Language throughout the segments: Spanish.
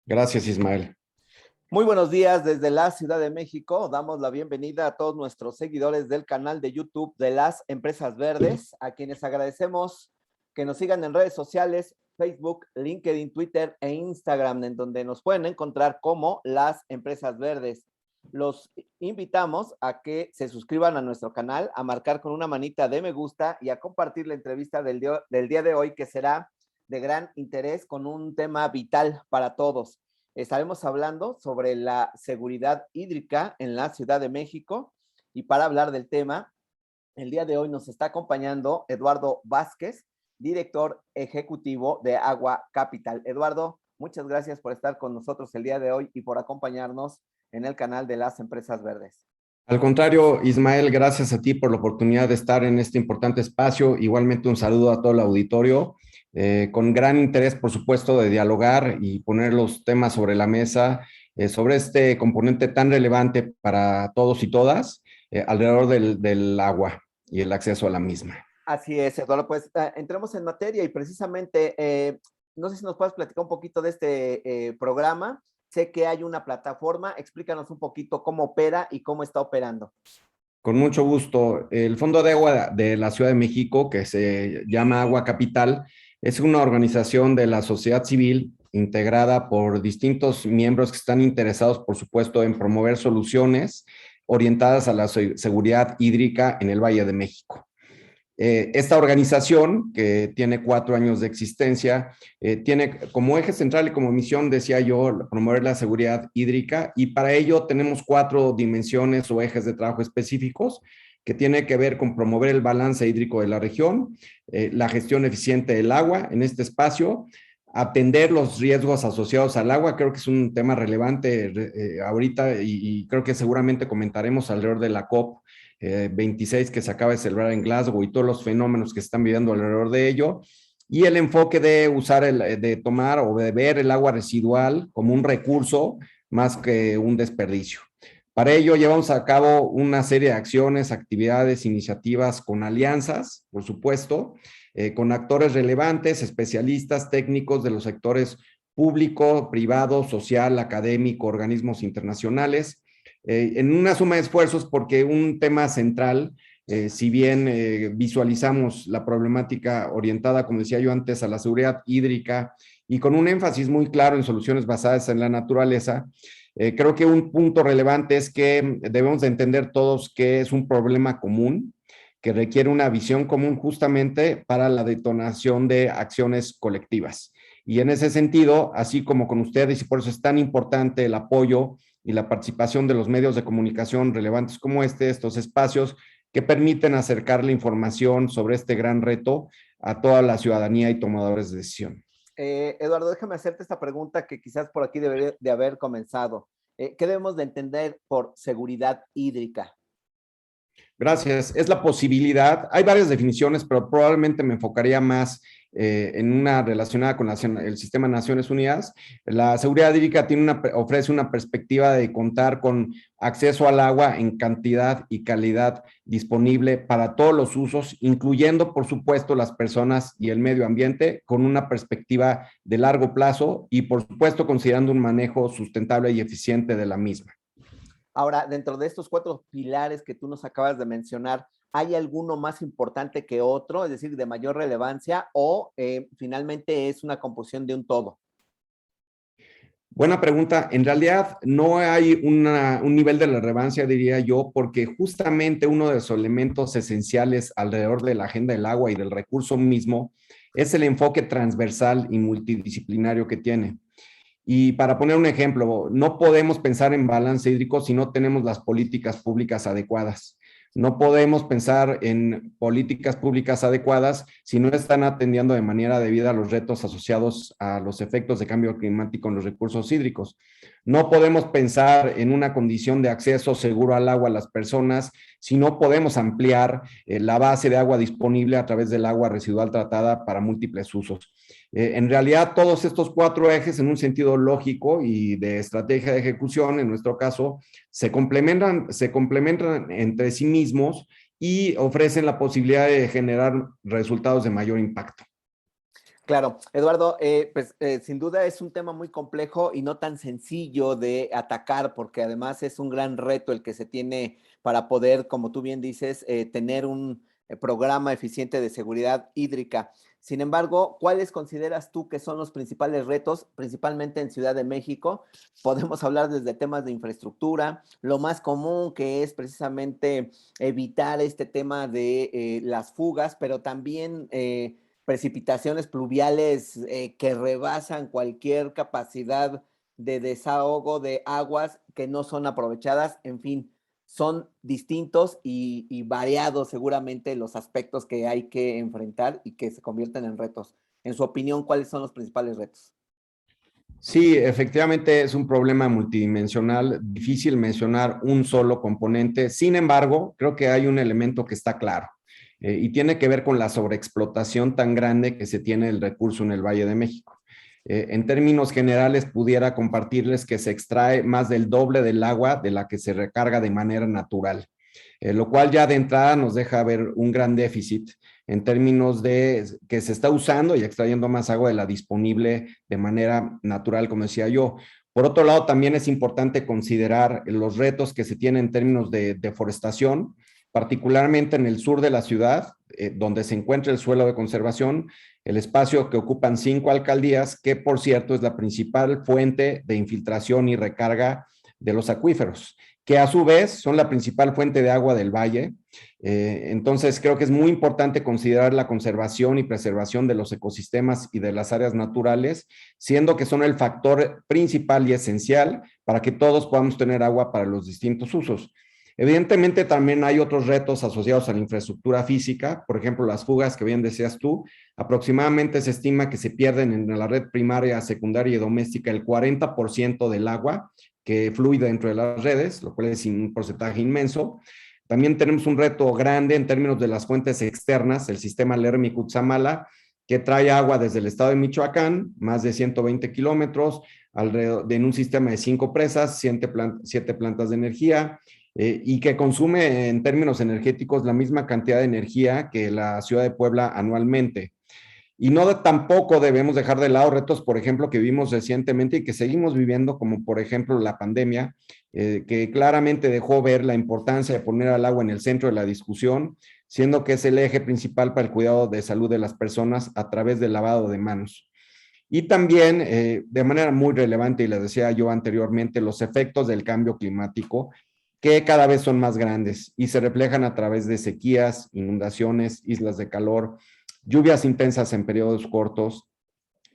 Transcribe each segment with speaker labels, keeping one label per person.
Speaker 1: Gracias, Ismael.
Speaker 2: Muy buenos días desde la Ciudad de México. Damos la bienvenida a todos nuestros seguidores del canal de YouTube de las Empresas Verdes, a quienes agradecemos que nos sigan en redes sociales, Facebook, LinkedIn, Twitter e Instagram, en donde nos pueden encontrar como las Empresas Verdes. Los invitamos a que se suscriban a nuestro canal, a marcar con una manita de me gusta y a compartir la entrevista del día de hoy, que será de gran interés con un tema vital para todos. Estaremos hablando sobre la seguridad hídrica en la Ciudad de México, y para hablar del tema, el día de hoy nos está acompañando Eduardo Vázquez, director ejecutivo de Agua Capital. Eduardo, muchas gracias por estar con nosotros el día de hoy y por acompañarnos en el canal de las Empresas Verdes.
Speaker 1: Al contrario, Ismael, gracias a ti por la oportunidad de estar en este importante espacio. Igualmente un saludo a todo el auditorio, con gran interés, por supuesto, de dialogar y poner los temas sobre la mesa, sobre este componente tan relevante para todos y todas, alrededor del agua y el acceso a la misma.
Speaker 2: Así es, Eduardo. Pues entremos en materia y precisamente, no sé si nos puedes platicar un poquito de este programa. Sé que hay una plataforma, explícanos un poquito cómo opera y cómo está operando.
Speaker 1: Con mucho gusto. El Fondo de Agua de la Ciudad de México, que se llama Agua Capital, es una organización de la sociedad civil integrada por distintos miembros que están interesados, por supuesto, en promover soluciones orientadas a la seguridad hídrica en el Valle de México. Esta organización, que tiene 4 años de existencia, tiene como eje central y como misión, decía yo, promover la seguridad hídrica, y para ello tenemos 4 dimensiones o ejes de trabajo específicos que tiene que ver con promover el balance hídrico de la región, la gestión eficiente del agua en este espacio, atender los riesgos asociados al agua. Creo que es un tema relevante ahorita, y creo que seguramente comentaremos alrededor de la COP 26 que se acaba de celebrar en Glasgow y todos los fenómenos que están viviendo alrededor de ello, y el enfoque de de tomar o de ver el agua residual como un recurso más que un desperdicio. Para ello llevamos a cabo una serie de acciones, actividades, iniciativas con alianzas, por supuesto, con actores relevantes, especialistas, técnicos de los sectores público, privado, social, académico, organismos internacionales, en una suma de esfuerzos, porque un tema central, si bien visualizamos la problemática orientada, como decía yo antes, a la seguridad hídrica y con un énfasis muy claro en soluciones basadas en la naturaleza, creo que un punto relevante es que debemos de entender todos que es un problema común, que requiere una visión común justamente para la detonación de acciones colectivas. Y en ese sentido, así como con ustedes, y por eso es tan importante el apoyo y la participación de los medios de comunicación relevantes como estos espacios que permiten acercar la información sobre este gran reto a toda la ciudadanía y tomadores de decisión.
Speaker 2: Eduardo, déjame hacerte esta pregunta que quizás por aquí debería de haber comenzado. ¿Qué debemos de entender por seguridad hídrica?
Speaker 1: Gracias. Es la posibilidad, hay varias definiciones, pero probablemente me enfocaría más en una relacionada con el sistema de Naciones Unidas. La seguridad hídrica ofrece una perspectiva de contar con acceso al agua en cantidad y calidad disponible para todos los usos, incluyendo, por supuesto, las personas y el medio ambiente, con una perspectiva de largo plazo y, por supuesto, considerando un manejo sustentable y eficiente de la misma.
Speaker 2: Ahora, dentro de estos 4 pilares que tú nos acabas de mencionar, ¿hay alguno más importante que otro, es decir, de mayor relevancia, o finalmente es una composición de un todo?
Speaker 1: Buena pregunta. En realidad no hay un nivel de relevancia, diría yo, porque justamente uno de los elementos esenciales alrededor de la agenda del agua y del recurso mismo es el enfoque transversal y multidisciplinario que tiene. Y para poner un ejemplo, no podemos pensar en balance hídrico si no tenemos las políticas públicas adecuadas. No podemos pensar en políticas públicas adecuadas si no están atendiendo de manera debida a los retos asociados a los efectos de cambio climático en los recursos hídricos. No podemos pensar en una condición de acceso seguro al agua a las personas si no podemos ampliar la base de agua disponible a través del agua residual tratada para múltiples usos. En realidad, todos estos 4 ejes, en un sentido lógico y de estrategia de ejecución, en nuestro caso, se complementan entre sí mismos y ofrecen la posibilidad de generar resultados de mayor impacto.
Speaker 2: Claro, Eduardo, sin duda es un tema muy complejo y no tan sencillo de atacar, porque además es un gran reto el que se tiene para poder, como tú bien dices, tener un programa eficiente de seguridad hídrica. Sin embargo, ¿cuáles consideras tú que son los principales retos, principalmente en Ciudad de México? Podemos hablar desde temas de infraestructura, lo más común que es precisamente evitar este tema de las fugas, pero también precipitaciones pluviales que rebasan cualquier capacidad de desahogo de aguas que no son aprovechadas. En fin, son distintos y variados seguramente los aspectos que hay que enfrentar y que se convierten en retos. En su opinión, ¿cuáles son los principales retos?
Speaker 1: Sí, efectivamente es un problema multidimensional, difícil mencionar un solo componente. Sin embargo, creo que hay un elemento que está claro y tiene que ver con la sobreexplotación tan grande que se tiene del recurso en el Valle de México. En términos generales, pudiera compartirles que se extrae más del doble del agua de la que se recarga de manera natural, lo cual ya de entrada nos deja ver un gran déficit en términos de que se está usando y extrayendo más agua de la disponible de manera natural, como decía yo. Por otro lado, también es importante considerar los retos que se tienen en términos de deforestación, particularmente en el sur de la ciudad, donde se encuentra el suelo de conservación, el espacio que ocupan 5 alcaldías, que por cierto es la principal fuente de infiltración y recarga de los acuíferos, que a su vez son la principal fuente de agua del valle. Entonces creo que es muy importante considerar la conservación y preservación de los ecosistemas y de las áreas naturales, siendo que son el factor principal y esencial para que todos podamos tener agua para los distintos usos. Evidentemente también hay otros retos asociados a la infraestructura física, por ejemplo, las fugas que bien decías tú, aproximadamente se estima que se pierden en la red primaria, secundaria y doméstica el 40% del agua que fluye dentro de las redes, lo cual es un porcentaje inmenso. También tenemos un reto grande en términos de las fuentes externas, el sistema Lermi-Cutzamala, que trae agua desde el estado de Michoacán, más de 120 kilómetros, alrededor de en un sistema de 5 presas, 7 plantas de energía, y que consume en términos energéticos la misma cantidad de energía que la ciudad de Puebla anualmente. Y no tampoco debemos dejar de lado retos, por ejemplo, que vimos recientemente y que seguimos viviendo, como por ejemplo la pandemia, que claramente dejó ver la importancia de poner al agua en el centro de la discusión, siendo que es el eje principal para el cuidado de salud de las personas a través del lavado de manos. Y también, de manera muy relevante, y les decía yo anteriormente, los efectos del cambio climático, que cada vez son más grandes y se reflejan a través de sequías, inundaciones, islas de calor, lluvias intensas en periodos cortos.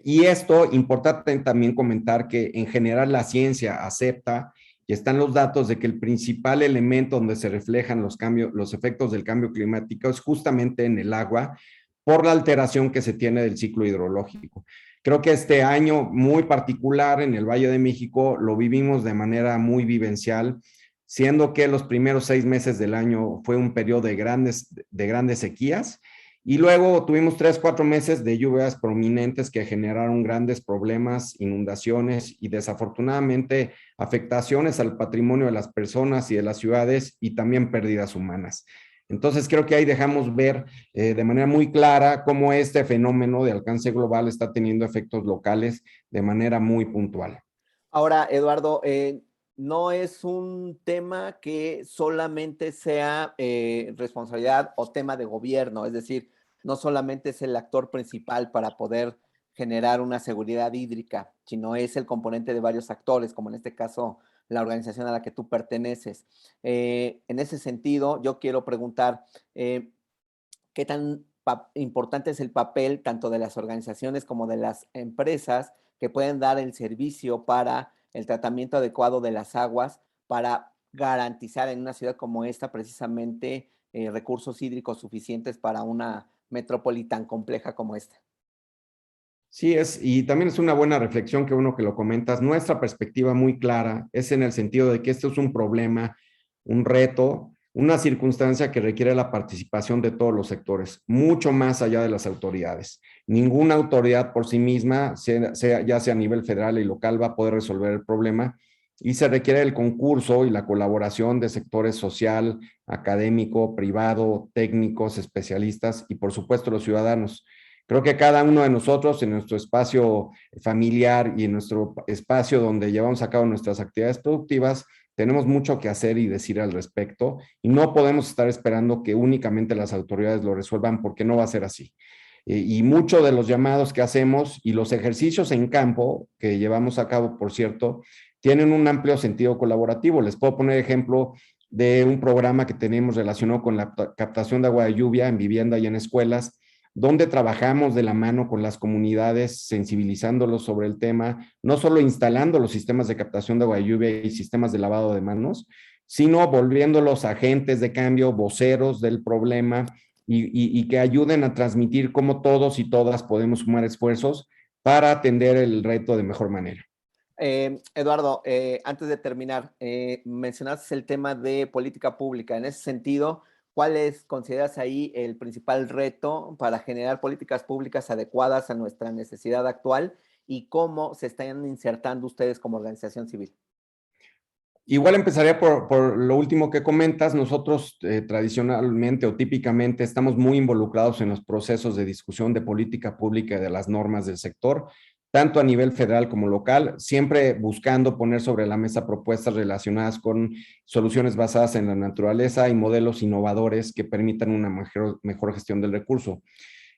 Speaker 1: Y esto, importante también comentar que en general la ciencia acepta y están los datos de que el principal elemento donde se reflejan los cambios, los efectos del cambio climático es justamente en el agua por la alteración que se tiene del ciclo hidrológico. Creo que este año muy particular en el Valle de México lo vivimos de manera muy vivencial, siendo que los primeros 6 meses del año fue un periodo de grandes sequías y luego tuvimos 3, 4 meses de lluvias prominentes que generaron grandes problemas, inundaciones y desafortunadamente afectaciones al patrimonio de las personas y de las ciudades y también pérdidas humanas. Entonces creo que ahí dejamos ver de manera muy clara cómo este fenómeno de alcance global está teniendo efectos locales de manera muy puntual.
Speaker 2: Ahora, Eduardo, no es un tema que solamente sea responsabilidad o tema de gobierno, es decir, no solamente es el actor principal para poder generar una seguridad hídrica, sino es el componente de varios actores, como en este caso la organización a la que tú perteneces. En ese sentido, yo quiero preguntar, ¿qué tan importante es el papel tanto de las organizaciones como de las empresas que pueden dar el servicio para el tratamiento adecuado de las aguas para garantizar en una ciudad como esta precisamente recursos hídricos suficientes para una metrópoli tan compleja como esta?
Speaker 1: Sí, y también es una buena reflexión que uno que lo comentas. Nuestra perspectiva muy clara es en el sentido de que esto es un problema, un reto, una circunstancia que requiere la participación de todos los sectores, mucho más allá de las autoridades. Ninguna autoridad por sí misma, ya sea a nivel federal y local, va a poder resolver el problema y se requiere el concurso y la colaboración de sectores social, académico, privado, técnicos, especialistas y por supuesto los ciudadanos. Creo que cada uno de nosotros en nuestro espacio familiar y en nuestro espacio donde llevamos a cabo nuestras actividades productivas, tenemos mucho que hacer y decir al respecto y no podemos estar esperando que únicamente las autoridades lo resuelvan porque no va a ser así. Y muchos de los llamados que hacemos y los ejercicios en campo que llevamos a cabo, por cierto, tienen un amplio sentido colaborativo. Les puedo poner ejemplo de un programa que tenemos relacionado con la captación de agua de lluvia en vivienda y en escuelas, donde trabajamos de la mano con las comunidades, sensibilizándolos sobre el tema, no solo instalando los sistemas de captación de agua de lluvia y sistemas de lavado de manos, sino volviéndolos agentes de cambio, voceros del problema y que ayuden a transmitir cómo todos y todas podemos sumar esfuerzos para atender el reto de mejor manera.
Speaker 2: Eduardo, antes de terminar, mencionaste el tema de política pública. En ese sentido, ¿cuál consideras ahí el principal reto para generar políticas públicas adecuadas a nuestra necesidad actual y cómo se están insertando ustedes como organización civil?
Speaker 1: Igual empezaría por lo último que comentas. Nosotros tradicionalmente o típicamente estamos muy involucrados en los procesos de discusión de política pública y de las normas del sector, tanto a nivel federal como local, siempre buscando poner sobre la mesa propuestas relacionadas con soluciones basadas en la naturaleza y modelos innovadores que permitan una mejor gestión del recurso.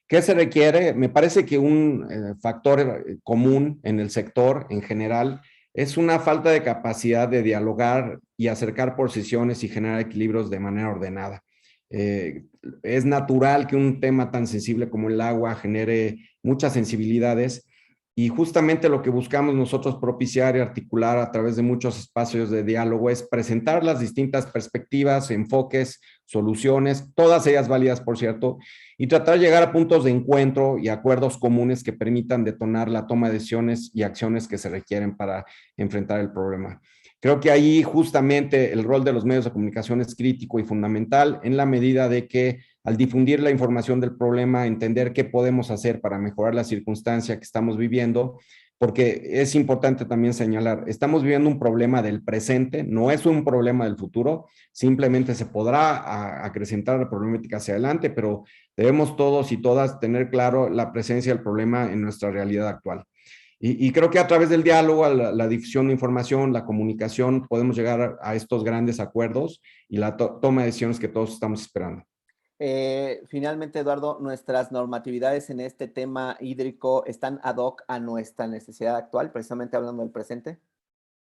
Speaker 1: ¿Qué se requiere? Me parece que un factor común en el sector en general es una falta de capacidad de dialogar y acercar posiciones y generar equilibrios de manera ordenada. Eh, es natural que un tema tan sensible como el agua genere muchas sensibilidades y justamente lo que buscamos nosotros propiciar y articular a través de muchos espacios de diálogo es presentar las distintas perspectivas, enfoques, soluciones, todas ellas válidas, por cierto, y tratar de llegar a puntos de encuentro y acuerdos comunes que permitan detonar la toma de decisiones y acciones que se requieren para enfrentar el problema. Creo que ahí justamente el rol de los medios de comunicación es crítico y fundamental en la medida de que al difundir la información del problema, entender qué podemos hacer para mejorar la circunstancia que estamos viviendo, porque es importante también señalar, estamos viviendo un problema del presente, no es un problema del futuro, simplemente se podrá acrecentar la problemática hacia adelante, pero debemos todos y todas tener claro la presencia del problema en nuestra realidad actual. Y creo que a través del diálogo, la difusión de información, la comunicación, podemos llegar a estos grandes acuerdos y la toma de decisiones que todos estamos esperando.
Speaker 2: Finalmente, Eduardo, nuestras normatividades en este tema hídrico están ad hoc a nuestra necesidad actual, precisamente hablando del presente.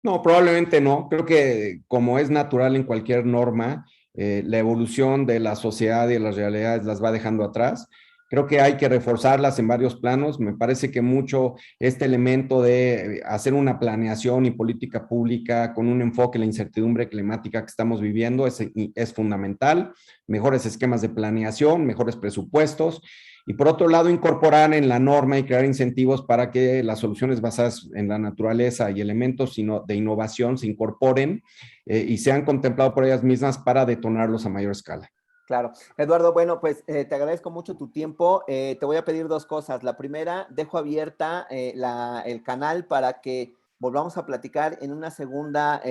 Speaker 1: No, probablemente no. Creo que como es natural en cualquier norma, la evolución de la sociedad y de las realidades las va dejando atrás. Creo que hay que reforzarlas en varios planos. Me parece que mucho este elemento de hacer una planeación y política pública con un enfoque en la incertidumbre climática que estamos viviendo es fundamental. Mejores esquemas de planeación, mejores presupuestos y por otro lado, incorporar en la norma y crear incentivos para que las soluciones basadas en la naturaleza y elementos de innovación se incorporen y sean contemplados por ellas mismas para detonarlos a mayor escala.
Speaker 2: Claro. Eduardo, bueno, pues te agradezco mucho tu tiempo. Te voy a pedir dos cosas. La primera, dejo abierta el canal para que volvamos a platicar en una segunda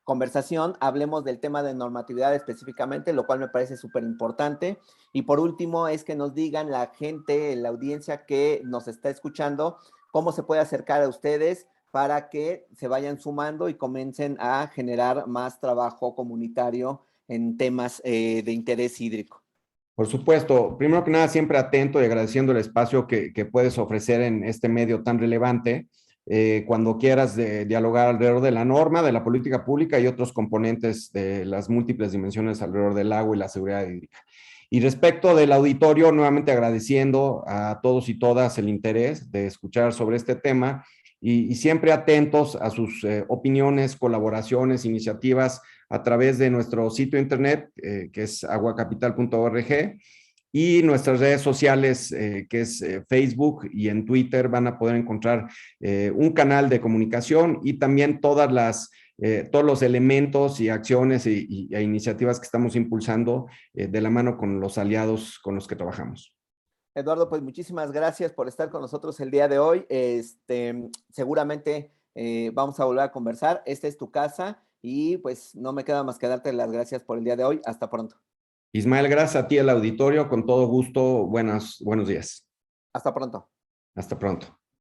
Speaker 2: conversación. Hablemos del tema de normatividad específicamente, lo cual me parece súper importante. Y por último, es que nos digan la gente, la audiencia que nos está escuchando, cómo se puede acercar a ustedes para que se vayan sumando y comiencen a generar más trabajo comunitario en temas de interés hídrico.
Speaker 1: Por supuesto, primero que nada, siempre atento y agradeciendo el espacio que puedes ofrecer en este medio tan relevante. Cuando quieras dialogar alrededor de la norma, de la política pública y otros componentes de las múltiples dimensiones alrededor del agua y la seguridad hídrica. Y respecto del auditorio, nuevamente agradeciendo a todos y todas el interés de escuchar sobre este tema y siempre atentos a sus opiniones, colaboraciones, iniciativas a través de nuestro sitio internet, que es aguacapital.org, y nuestras redes sociales, que es Facebook y en Twitter, van a poder encontrar un canal de comunicación y también todos los elementos y acciones e iniciativas que estamos impulsando de la mano con los aliados con los que trabajamos.
Speaker 2: Eduardo, pues muchísimas gracias por estar con nosotros el día de hoy. Seguramente vamos a volver a conversar. Esta es tu casa y pues no me queda más que darte las gracias por el día de hoy. Hasta pronto.
Speaker 1: Ismael, gracias a ti, el auditorio. Con todo gusto, buenos días.
Speaker 2: Hasta pronto.
Speaker 1: Hasta pronto.